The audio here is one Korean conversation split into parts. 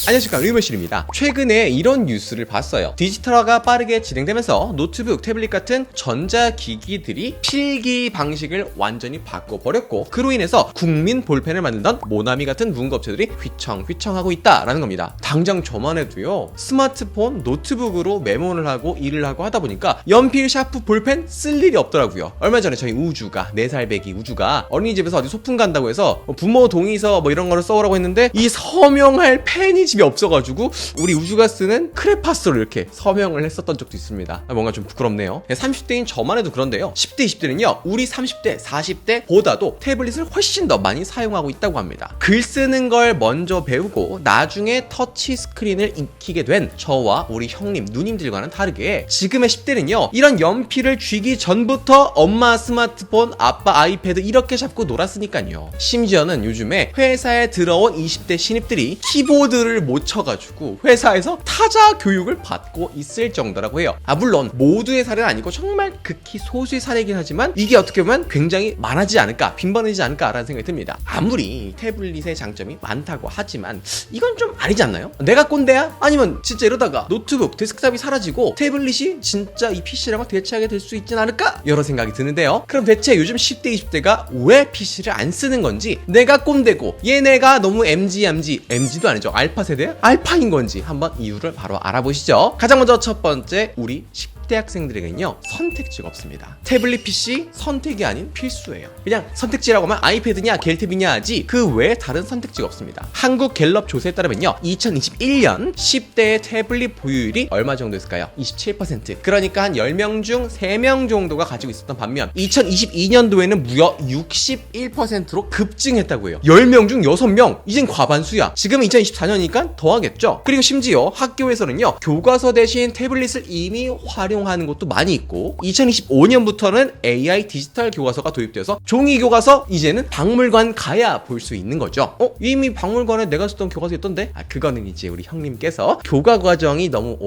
안녕하십니까, 리머실입니다. 최근에 이런 뉴스를 봤어요. 디지털화가 빠르게 진행되면서 노트북, 태블릿 같은 전자기기들이 필기 방식을 완전히 바꿔버렸고, 그로 인해서 국민 볼펜을 만들던 모나미 같은 문구업체들이 휘청휘청하고 있다라는 겁니다. 당장 저만 해도요, 스마트폰, 노트북으로 메모를 하고 일을 하고 하다 보니까 연필, 샤프, 볼펜 쓸 일이 없더라고요. 얼마 전에 저희 우주가, 4살 배기 우주가 어린이집에서 어디 소풍 간다고 해서 부모 동의서 뭐 이런 거를 써오라고 했는데, 이 서명할 펜이 집에 없어가지고 우리 우주가 쓰는 크레파스로 이렇게 서명을 했었던 적도 있습니다. 뭔가 좀 부끄럽네요. 30대인 저만 해도 그런데요, 10대, 20대는요 우리 30대, 40대 보다도 태블릿을 훨씬 더 많이 사용하고 있다고 합니다. 글 쓰는 걸 먼저 배우고 나중에 터치 스크린을 익히게 된 저와 우리 형님, 누님들과는 다르게 지금의 10대는요 이런 연필을 쥐기 전부터 엄마 스마트폰, 아빠 아이패드 이렇게 잡고 놀았으니까요. 심지어는 요즘에 회사에 들어온 20대 신입들이 키보드를 못 쳐가지고 회사에서 타자 교육을 받고 있을 정도라고 해요. 물론 모두의 사례는 아니고 정말 극히 소수의 사례이긴 하지만 이게 어떻게 보면 굉장히 많아지지 않을까, 빈번해지지 않을까라는 생각이 듭니다. 아무리 태블릿의 장점이 많다고 하지만 이건 좀 아니지 않나요? 내가 꼰대야? 아니면 진짜 이러다가 노트북, 데스크탑이 사라지고 태블릿이 진짜 이 PC랑 대체하게 될 수 있진 않을까? 여러 생각이 드는데요. 그럼 대체 요즘 10대, 20대가 왜 PC를 안 쓰는 건지, 내가 꼰대고 얘네가 너무 MG도 아니죠, 알파 세대? 알파인 건지 한번 이유를 바로 알아보시죠. 가장 먼저 첫 번째, 우리 대학생들에게는요 선택지가 없습니다. 태블릿 PC 선택이 아닌 필수예요. 그냥 선택지라고 하면 아이패드냐 갤탭이냐 하지 그 외에 다른 선택지가 없습니다. 한국 갤럽 조사에 따르면요 2021년 10대의 태블릿 보유율이 얼마 정도였을까요? 27%. 그러니까 한 10명 중 3명 정도가 가지고 있었던 반면 2022년도에는 무려 61%로 급증했다고 해요. 10명 중 6명, 이젠 과반수야. 지금은 2024년이니까 더 하겠죠. 그리고 심지어 학교에서는요 교과서 대신 태블릿을 이미 활용하는 것도 많이 있고, 2025년부터는 AI 디지털 교과서가 도입되어서 종이 교과서 이제는 박물관 가야 볼 수 있는 거죠. 이미 박물관에 내가 썼던 교과서 있던데? 그거는 이제 우리 형님께서 교과 과정이 너무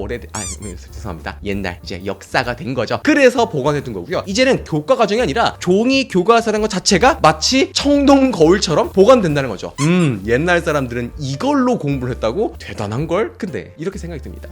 죄송합니다. 옛날 이제 역사가 된 거죠. 그래서 보관해둔 거고요. 이제는 교과 과정이 아니라 종이 교과서라는 것 자체가 마치 청동 거울처럼 보관된다는 거죠. 옛날 사람들은 이걸로 공부를 했다고? 대단한 걸? 근데 이렇게 생각이 듭니다.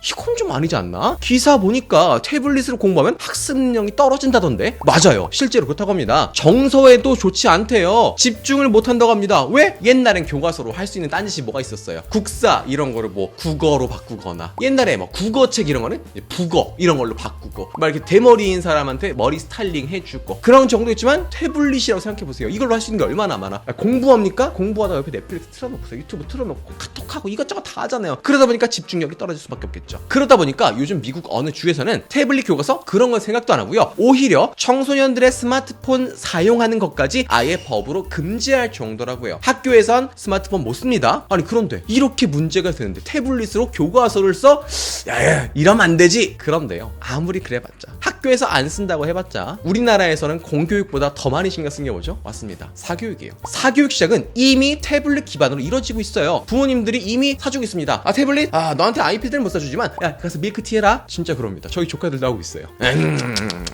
이건 좀 아니지 않나? 기사 보니까 태블릿으로 공부하면 학습 능력이 떨어진다던데? 맞아요, 실제로 그렇다고 합니다. 정서에도 좋지 않대요. 집중을 못한다고 합니다. 왜? 옛날엔 교과서로 할 수 있는 딴짓이 뭐가 있었어요? 국사 이런 거를 뭐 국어로 바꾸거나, 옛날에 뭐 국어책 이런 거는 북어 이런 걸로 바꾸고, 막 이렇게 대머리인 사람한테 머리 스타일링 해주고, 그런 정도였지만 태블릿이라고 생각해보세요. 이걸로 할 수 있는 게 얼마나 많아. 공부합니까? 공부하다가 옆에 넷플릭스 틀어놓고 유튜브 틀어놓고 카톡하고 이것저것 다 하잖아요. 그러다 보니까 집중력이 떨어질 수밖에 없겠죠. 그러다 보니까 요즘 미국 어느 주에서는 태블릿 교과서 그런 건 생각도 안 하고요, 오히려 청소년들의 스마트폰 사용하는 것까지 아예 법으로 금지할 정도라고요. 학교에선 스마트폰 못 씁니다. 아니 그런데 이렇게 문제가 되는데 태블릿으로 교과서를 써? 야, 이러면 안 되지. 그런데요, 아무리 그래봤자, 학교에서 안 쓴다고 해봤자 우리나라에서는 공교육보다 더 많이 신경 쓴 게 뭐죠? 맞습니다, 사교육이에요. 사교육 시작은 이미 태블릿 기반으로 이루어지고 있어요. 부모님들이 이미 사주고 있습니다. 태블릿? 너한테 아이패드는 못 사주지만 야, 가서 밀크티 해라. 진짜 그럽니다. 저희 조카들도 하고 있어요.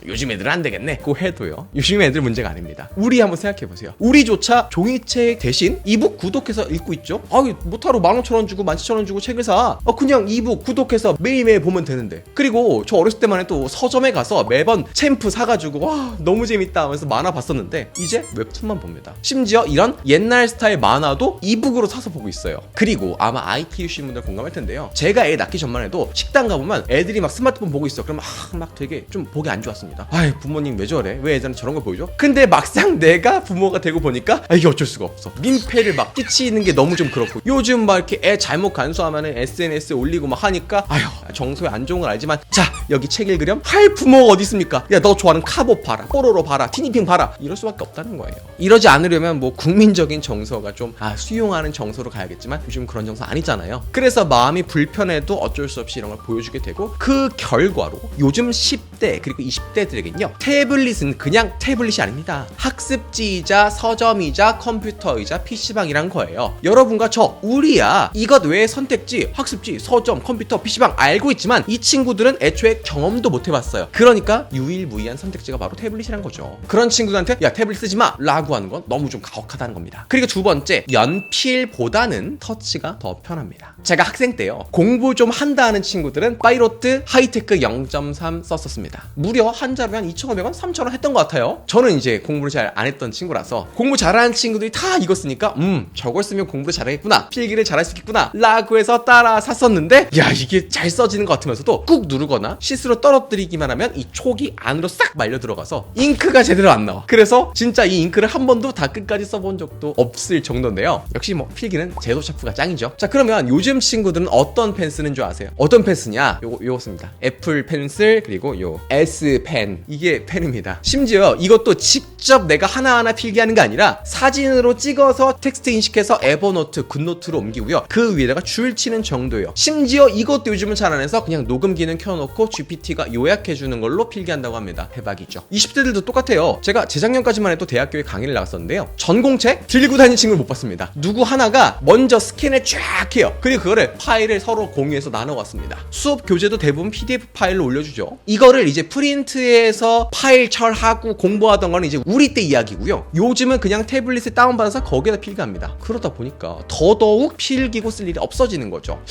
요즘 애들은 안 되겠네. 그거 해도요, 요즘 애들 문제가 아닙니다. 우리 한번 생각해보세요. 우리조차 종이책 대신 이북 구독해서 읽고 있죠. 못하러 15,000원 주고 17,000원 주고 책을 사. 그냥 이북 구독해서 매일매일 보면 되는데. 그리고 저 어렸을 때만 해도 서점에 가서 매번 챔프 사가지고 와 너무 재밌다 하면서 만화 봤었는데, 이제 웹툰만 봅니다. 심지어 이런 옛날 스타일 만화도 이북으로 사서 보고 있어요. 그리고 아마 아이 키우시는 분들 공감할 텐데요, 제가 애 낳기 전만 해도 식당 가보면 애들이 막 스마트폰 보고 있어. 그러면 막 되게 좀 보기 안 좋았습니다. 부모님 왜 저래? 왜 애들은 저런 걸 보여줘? 근데 막상 내가 부모가 되고 보니까 이게 어쩔 수가 없어. 민폐를 막 끼치는 게 너무 좀 그렇고, 요즘 막 이렇게 애 잘못 간수하면은 SNS에 올리고 막 하니까 정서에 안 좋은 걸 알지만, 자 여기 책 읽으렴? 할 부모가 어디 있습니까? 야, 너 좋아하는 카보 봐라, 뽀로로 봐라, 티니핑 봐라, 이럴 수밖에 없다는 거예요. 이러지 않으려면 뭐 국민적인 정서가 좀 수용하는 정서로 가야겠지만 요즘 그런 정서 아니잖아요. 그래서 마음이 불편해도 어쩔 수 없이 없이 이런 걸 보여주게 되고, 그 결과로 요즘 10대 그리고 20대들에겐요, 태블릿은 그냥 태블릿이 아닙니다. 학습지이자 서점이자 컴퓨터이자 PC방이란 거예요. 여러분과 저 우리야 이것 외에 선택지, 학습지, 서점, 컴퓨터, PC방 알고 있지만 이 친구들은 애초에 경험도 못 해봤어요. 그러니까 유일무이한 선택지가 바로 태블릿이란 거죠. 그런 친구들한테 야 태블릿 쓰지 마 라고 하는 건 너무 좀 가혹하다는 겁니다. 그리고 두 번째, 연필보다는 터치가 더 편합니다. 제가 학생 때요, 공부 좀 한다 하는 친구들은 파이로트 하이테크 0.3 썼었습니다. 무려 한 자루에 한 2,500원, 3,000원 했던 것 같아요. 저는 이제 공부를 잘 안 했던 친구라서 공부 잘하는 친구들이 다 이거 쓰니까 저걸 쓰면 공부를 잘하겠구나, 필기를 잘할 수 있겠구나 라고 해서 따라 샀었는데, 야 이게 잘 써지는 것 같으면서도 꾹 누르거나 실수로 떨어뜨리기만 하면 이 촉이 안으로 싹 말려 들어가서 잉크가 제대로 안 나와. 그래서 진짜 이 잉크를 한 번도 다 끝까지 써본 적도 없을 정도인데요. 역시 뭐 필기는 제도 샤프가 짱이죠. 자, 그러면 요즘 친구들은 어떤 펜 쓰는 줄 아세요? 어떤 펜 쓰냐? 요거 씁니다. 애플 펜슬, 그리고 요 S 펜, 이게 펜입니다. 심지어 이것도 직접 내가 하나하나 필기하는 게 아니라 사진으로 찍어서 텍스트 인식해서 에버노트, 굿노트로 옮기고요, 그 위에다가 줄 치는 정도예요. 심지어 이것도 요즘은 잘 안 해서 그냥 녹음 기능 켜놓고 GPT가 요약해주는 걸로 필기한다고 합니다. 대박이죠. 20대들도 똑같아요. 제가 재작년까지만 해도 대학교에 강의를 나갔었는데요, 전공책 들고 다니는 친구를 못 봤습니다. 누구 하나가 먼저 스캔을 쫙 해요. 그리고 그거를 파일을 서로 공유해서 나눠왔습니다. 수업 교재도 대부분 PDF 파일로 올려주죠. 이거를 이제 프린트해서 파일 철하고 공부하던 거는 이제 우리 때 이야기고요. 요즘은 그냥 태블릿을 다운받아서 거기에다 필기합니다. 그러다 보니까 더더욱 필기고 쓸 일이 없어지는 거죠.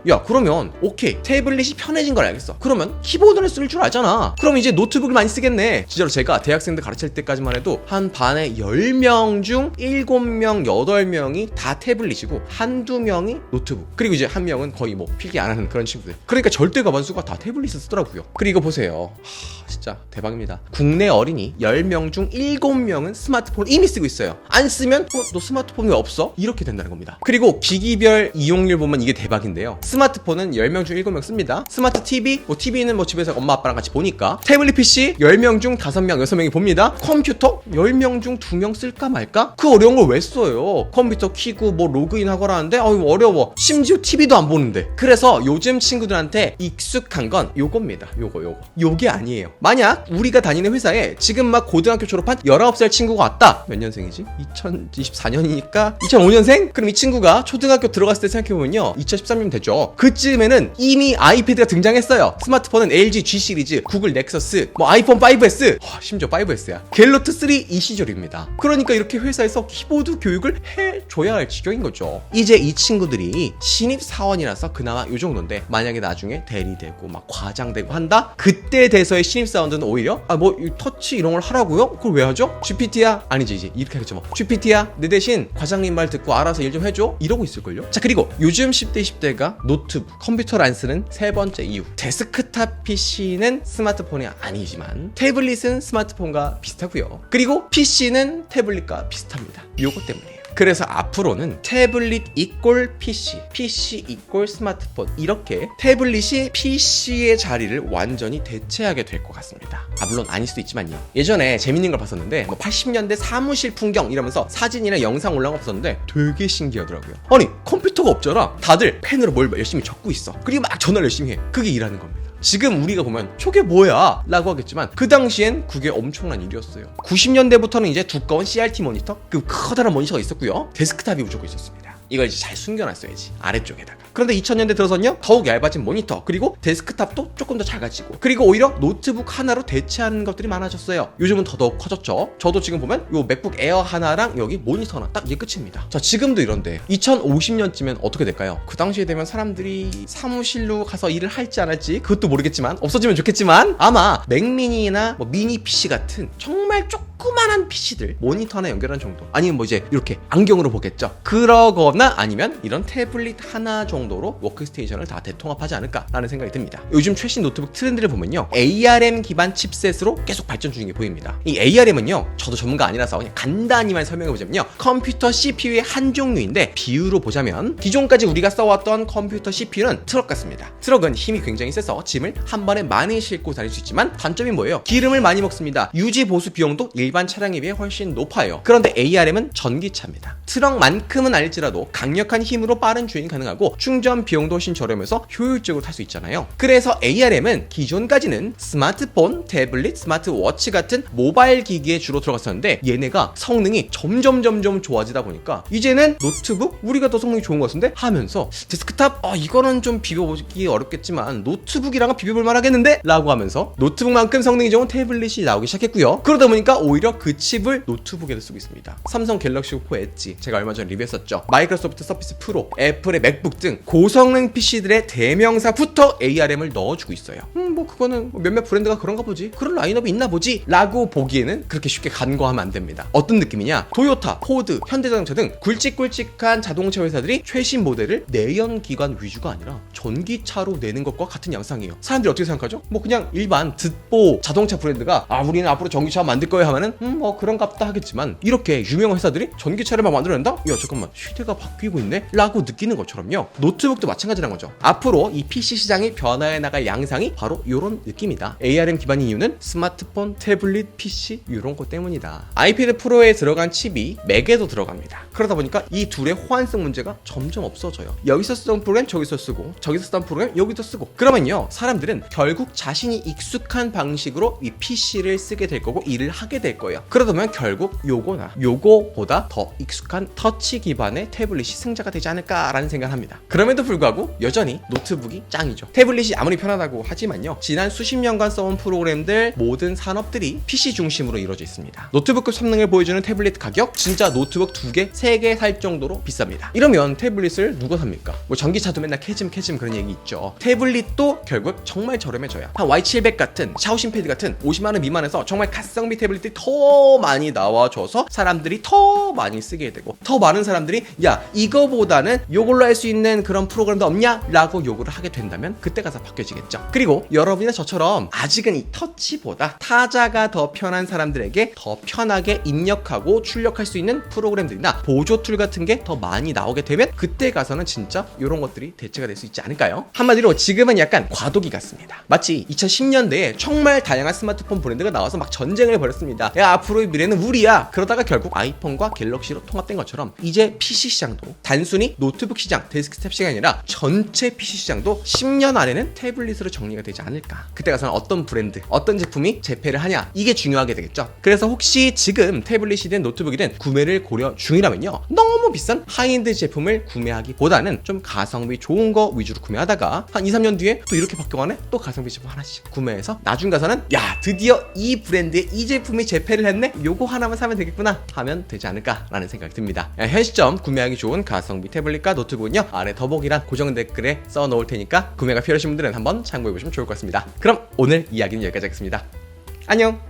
야 그러면 오케이, 태블릿이 편해진 걸 알겠어. 그러면 키보드를 쓸 줄 알잖아. 그럼 이제 노트북을 많이 쓰겠네. 진짜로 제가 대학생들 가르칠 때까지만 해도 한 반에 10명 중 7명, 8명이 다 태블릿이고 한두 명이 노트북, 그리고 이제 한 명은 거의 뭐 필기 안 하는 그런 친구들. 그러니까 절대 과반수가 다 태블릿을 쓰더라고요. 그리고 보세요, 진짜 대박입니다. 국내 어린이 10명 중 7명은 스마트폰을 이미 쓰고 있어요. 안 쓰면 너 스마트폰 왜 없어? 이렇게 된다는 겁니다. 그리고 기기별 이용률 보면 이게 대박인데요, 스마트폰은 10명 중 7명 씁니다. 스마트 TV, TV는 뭐 집에서 엄마 아빠랑 같이 보니까. 태블릿 PC 10명 중 5명, 6명이 봅니다. 컴퓨터 10명 중 2명 쓸까 말까? 그 어려운 걸 왜 써요? 컴퓨터 키고 뭐 로그인 하거나 하는데 어려워. 심지어 TV도 안 보는데. 그래서 요즘 친구들한테 익숙한 건 요겁니다. 요게 아니에요. 만약 우리가 다니는 회사에 지금 막 고등학교 졸업한 19살 친구가 왔다. 몇 년생이지? 2024년이니까 2005년생? 그럼 이 친구가 초등학교 들어갔을 때 생각해보면요, 2013년 됐죠. 그쯤에는 이미 아이패드가 등장했어요. 스마트폰은 LG G 시리즈, 구글 넥서스, 뭐 아이폰 5S, 심지어 5S야, 갤럭시 3 이 시절입니다. 그러니까 이렇게 회사에서 키보드 교육을 해줘야 할 지경인 거죠. 이제 이 친구들이 신입 사원이라서 그나마 요 정도인데, 만약에 나중에 대리되고 막 과장되고 한다? 그때 돼서의 신입 사원들은 오히려 뭐 터치 이런 걸 하라고요? 그걸 왜 하죠? GPT야? 아니지, 이제 이렇게 하겠죠. 뭐 GPT야, 내 대신 과장님 말 듣고 알아서 일 좀 해줘? 이러고 있을걸요? 자, 그리고 요즘 10대 20대가 노트북, 컴퓨터를 안 쓰는 세 번째 이유, 데스크탑 PC는 스마트폰이 아니지만 태블릿은 스마트폰과 비슷하고요, 그리고 PC는 태블릿과 비슷합니다. 요거 때문이에요. 그래서 앞으로는 태블릿 이꼴 PC, PC 이꼴 스마트폰, 이렇게 태블릿이 PC의 자리를 완전히 대체하게 될 것 같습니다. 물론 아닐 수도 있지만요. 예전에 재밌는 걸 봤었는데, 뭐 80년대 사무실 풍경 이러면서 사진이나 영상 올라온 거 봤었는데 되게 신기하더라고요. 아니 컴퓨터가 없잖아. 다들 펜으로 뭘 열심히 적고 있어. 그리고 막 전화를 열심히 해. 그게 일하는 겁니다. 지금 우리가 보면 저게 뭐야? 라고 하겠지만 그 당시엔 그게 엄청난 일이었어요. 90년대부터는 이제 두꺼운 CRT 모니터, 그 커다란 모니터가 있었고요, 데스크탑이 무조건 있었습니다. 이걸 이제 잘 숨겨놨어야지, 아래쪽에다가. 그런데 2000년대 들어서는요, 더욱 얇아진 모니터, 그리고 데스크탑도 조금 더 작아지고, 그리고 오히려 노트북 하나로 대체하는 것들이 많아졌어요. 요즘은 더더욱 커졌죠. 저도 지금 보면 요 맥북 에어 하나랑 여기 모니터 하나, 딱 이게 끝입니다. 자, 지금도 이런데 2050년쯤엔 어떻게 될까요? 그 당시에 되면 사람들이 사무실로 가서 일을 할지 안 할지 그것도 모르겠지만, 없어지면 좋겠지만, 아마 맥미니나 뭐 미니 PC 같은 정말 조그만한 PC들, 모니터 하나 연결한 정도, 아니면 뭐 이제 이렇게 안경으로 보겠죠. 그러거나 아니면 이런 태블릿 하나 정도로 워크스테이션을 다 대통합하지 않을까라는 생각이 듭니다. 요즘 최신 노트북 트렌드를 보면요, ARM 기반 칩셋으로 계속 발전 중인 게 보입니다. 이 ARM은요, 저도 전문가 아니라서 그냥 간단히만 설명해보자면요, 컴퓨터 CPU의 한 종류인데, 비유로 보자면 기존까지 우리가 써왔던 컴퓨터 CPU는 트럭 같습니다. 트럭은 힘이 굉장히 세서 짐을 한 번에 많이 싣고 다닐 수 있지만 단점이 뭐예요? 기름을 많이 먹습니다. 유지 보수 비용도 일반 차량에 비해 훨씬 높아요. 그런데 ARM은 전기차입니다. 트럭만큼은 아닐지라도 강력한 힘으로 빠른 주행이 가능하고 충전 비용도 훨씬 저렴해서 효율적으로 탈 수 있잖아요. 그래서 ARM은 기존까지는 스마트폰, 태블릿, 스마트워치 같은 모바일 기기에 주로 들어갔었는데 얘네가 성능이 점점 좋아지다 보니까 이제는 노트북? 우리가 더 성능이 좋은 것 같은데? 하면서 데스크탑? 이거는 좀 비벼보기 어렵겠지만 노트북이랑은 비벼볼만 하겠는데? 라고 하면서 노트북만큼 성능이 좋은 태블릿이 나오기 시작했고요. 그러다 보니까 오히려 그 칩을 노트북에도 쓰고 있습니다. 삼성 갤럭시 4 엣지, 제가 얼마 전에 리뷰했었죠. 마이크로소프트 서피스 프로, 애플의 맥북 등 고성능 PC들의 대명사부터 ARM을 넣어주고 있어요. 뭐 그거는 몇몇 브랜드가 그런가 보지, 그런 라인업이 있나 보지 라고 보기에는 그렇게 쉽게 간과하면 안 됩니다. 어떤 느낌이냐? 토요타, 포드, 현대자동차 등 굵직굵직한 자동차 회사들이 최신 모델을 내연기관 위주가 아니라 전기차로 내는 것과 같은 양상이에요. 사람들이 어떻게 생각하죠? 뭐 그냥 일반 듣보 자동차 브랜드가 우리는 앞으로 전기차 만들 거예요 하면은 뭐 그런갑다 하겠지만, 이렇게 유명한 회사들이 전기차를 막 만들어낸다? 야 잠깐만, 시대가 바뀌고 있네? 라고 느끼는 것처럼요. 노트북도 마찬가지란 거죠. 앞으로 이 PC 시장이 변화해 나갈 양상이 바로 이런 느낌이다. ARM 기반인 이유는 스마트폰, 태블릿, PC 이런 것 때문이다. 아이패드 프로에 들어간 칩이 맥에도 들어갑니다. 그러다 보니까 이 둘의 호환성 문제가 점점 없어져요. 여기서 쓰던 프로그램 저기서 쓰고, 저기서 쓰던 프로그램 여기서 쓰고, 그러면요 사람들은 결국 자신이 익숙한 방식으로 이 PC를 쓰게 될 거고 일을 하게 될 거예요. 그러다 보면 결국 요거나 요거보다 더 익숙한 터치 기반의 태블릿이 승자가 되지 않을까라는 생각을 합니다. 그럼에도 불구하고 여전히 노트북이 짱이죠. 태블릿이 아무리 편하다고 하지만요, 지난 수십 년간 써온 프로그램들 모든 산업들이 PC 중심으로 이루어져 있습니다. 노트북급 성능을 보여주는 태블릿 가격 진짜 노트북 2개, 3개 살 정도로 비쌉니다. 이러면 태블릿을 누가 삽니까? 뭐 전기차도 맨날 캐즘 그런 얘기 있죠. 태블릿도 결국 정말 저렴해져야 한 Y700 같은 샤오신패드 같은 50만원 미만에서 정말 가성비 태블릿들이 더 많이 나와줘서 사람들이 더 많이 쓰게 되고, 더 많은 사람들이 야 이거보다는 요걸로 할 수 있는 그런 프로그램도 없냐? 라고 요구를 하게 된다면 그때 가서 바뀌어지겠죠. 그리고 여러분이나 저처럼 아직은 이 터치보다 타자가 더 편한 사람들에게 더 편하게 입력하고 출력할 수 있는 프로그램들이나 보조 툴 같은 게 더 많이 나오게 되면 그때 가서는 진짜 이런 것들이 대체가 될 수 있지 않을까요? 한마디로 지금은 약간 과도기 같습니다. 마치 2010년대에 정말 다양한 스마트폰 브랜드가 나와서 막 전쟁을 벌였습니다. 야 앞으로의 미래는 우리야. 그러다가 결국 아이폰과 갤럭시로 통합된 것처럼 이제 PC 시장도 단순히 노트북 시장, 데스크탑 시장이 아니라 전체 PC 시장도 10년 안에는 태블릿으로 정리가 되지 않을까. 그때 가서는 어떤 브랜드, 어떤 제품이 재패를 하냐, 이게 중요하게 되겠죠. 그래서 혹시 지금 태블릿이든 노트북이든 구매를 고려 중이라면요, 너무 비싼 하이엔드 제품을 구매하기보다는 좀 가성비 좋은 거 위주로 구매하다가 한 2-3년 뒤에 또 이렇게 바뀌어가네? 또 가성비 제품 하나씩 구매해서 나중 가서는 야 드디어 이 브랜드의 이 제품이 재패를 했네? 요거 하나만 사면 되겠구나 하면 되지 않을까라는 생각이 듭니다. 현 시점 구매하기 좋은 가성비 태블릿과 노트북은요, 아래 더보기란 고정 댓글에 써놓을 테니까 구매가 필요하신 분들은 한번 참고해보시면 좋을 것 같습니다. 그럼 오늘 이야기는 여기까지 하겠습니다. 안녕!